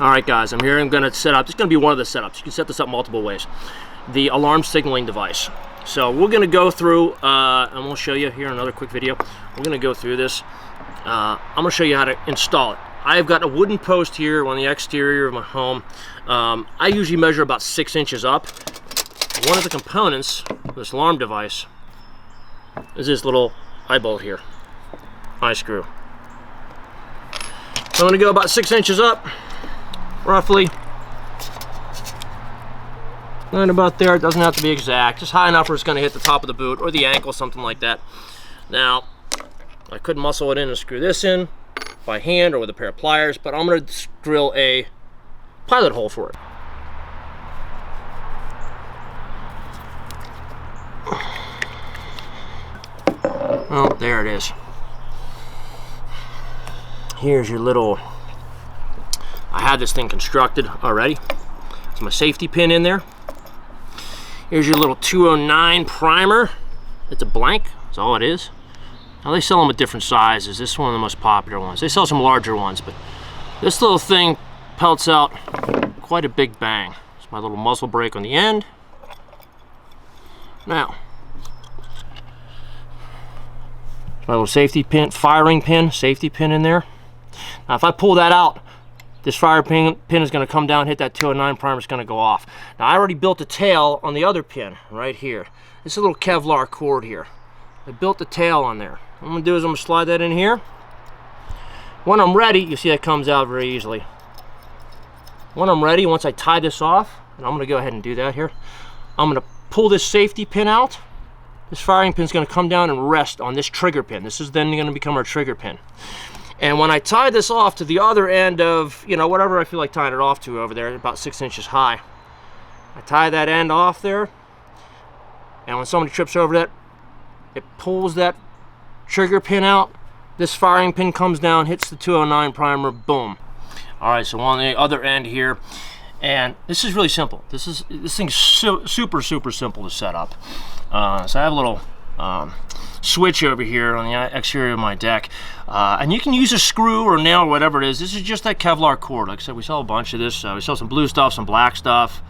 Alright guys, I'm here. I'm going to set up, this is going to be one of the setups. You can set this up multiple ways. The alarm signaling device. So we're going to go through, and we'll show you here in another quick video. We're going to go through this. I'm going to show you how to install it. I've got a wooden post here on the exterior of my home. I usually measure about 6 inches up. One of the components of this alarm device is this little eye bolt here, eye screw. So I'm going to go about 6 inches up, roughly. Right about there. It doesn't have to be exact, just high enough where it's going to hit the top of the boot or the ankle, something like that. Now, I could muscle it in and screw this in by hand or with a pair of pliers, but I'm going to drill a pilot hole for it. Well, there it is. Here's your little, I had this thing constructed already. It's my safety pin in there. Here's your little 209 primer. It's a blank, that's all it is. Now they sell them at different sizes. This is one of the most popular ones. They sell some larger ones, but this little thing pelts out quite a big bang. It's my little muzzle brake on the end. Now, my little safety pin, firing pin, safety pin in there. Now if I pull that out, this fire pin is going to come down, hit that 209 primer, it's going to go off. Now I already built a tail on the other pin right here. This is a little Kevlar cord here. I built the tail on there. What I'm going to do is I'm going to slide that in here. When I'm ready, you see that comes out very easily. When I'm ready, once I tie this off, and I'm going to go ahead and do that here, I'm going to pull this safety pin out. This firing pin is going to come down and rest on this trigger pin. This is then going to become our trigger pin. And when I tie this off to the other end of, you know, whatever I feel like tying it off to over there, about 6 inches high, I tie that end off there, and when somebody trips over that, it pulls that trigger pin out. This firing pin comes down, hits the 209 primer, boom. All right, so on the other end here, and this is really simple. This thing's super simple to set up. So I have a little switch over here on the exterior of my deck, and you can use a screw or nail or whatever it is. This is just that Kevlar cord. Like I said, we sell a bunch of this. We sell some blue stuff, some black stuff.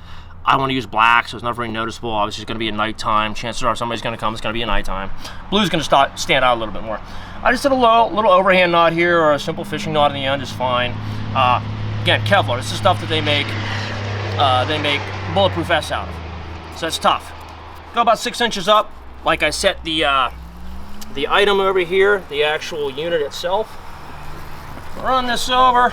I want to use black, so it's not very noticeable. Obviously, it's going to be at nighttime. Chances are somebody's going to come. It's going to be at nighttime. Blue's going to stand out a little bit more. I just did a little overhand knot here, or a simple fishing knot in the end is fine. Again, Kevlar. This is stuff that they make bulletproof vests out of. So that's tough. Go about 6 inches up. Like I set the item over here, the actual unit itself. Run this over.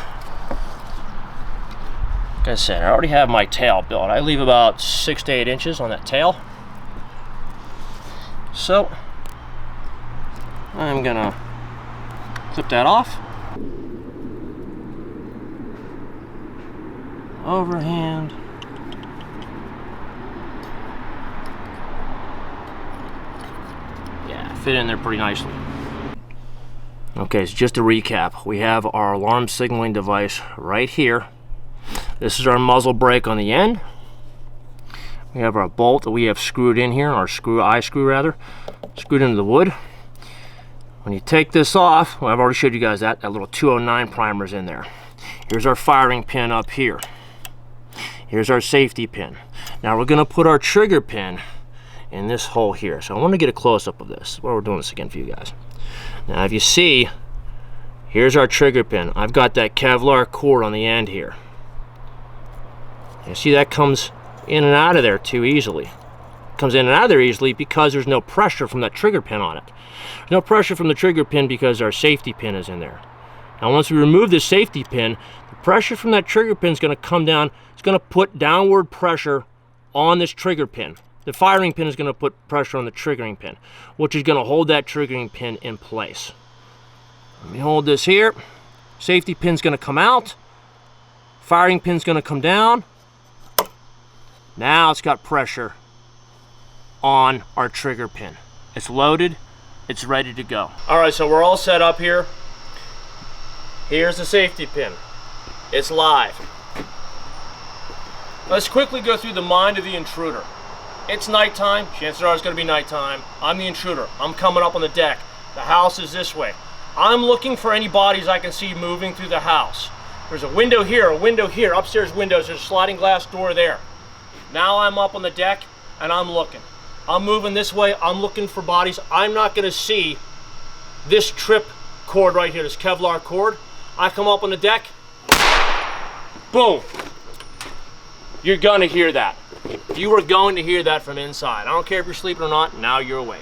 Like I said, I already have my tail built. I leave about 6 to 8 inches on that tail. So I'm gonna clip that off. Overhand. Fit in there pretty nicely. Okay, so just to recap, we have our alarm signaling device right here. This is our muzzle brake on the end. We have our bolt that we have screwed in here, our eye screw rather, screwed into the wood. When you take this off, well, I've already showed you guys that little 209 primer's in there. Here's our firing pin up here. Here's our safety pin. Now we're going to put our trigger pin in this hole here. So I want to get a close-up of this. Well, we're doing this again for you guys. Now if you see, here's our trigger pin. I've got that Kevlar cord on the end here. You see that comes in and out of there too easily. It comes in and out of there easily because there's no pressure from that trigger pin on it. There's no pressure from the trigger pin because our safety pin is in there. Now once we remove this safety pin, the pressure from that trigger pin is going to come down. It's going to put downward pressure on this trigger pin. The firing pin is going to put pressure on the triggering pin, which is going to hold that triggering pin in place. Let me hold this here. Safety pin's going to come out. Firing pin's going to come down. Now it's got pressure on our trigger pin. It's loaded. It's ready to go. All right, so we're all set up here. Here's the safety pin. It's live. Let's quickly go through the mind of the intruder. It's nighttime. Chances are it's going to be nighttime. I'm the intruder. I'm coming up on the deck. The house is this way. I'm looking for any bodies I can see moving through the house. There's a window here, upstairs windows, there's a sliding glass door there. Now I'm up on the deck and I'm looking. I'm moving this way, I'm looking for bodies. I'm not gonna see this trip cord right here, this Kevlar cord. I come up on the deck, boom. You're gonna hear that. You are going to hear that from inside. I don't care if you're sleeping or not, now you're awake.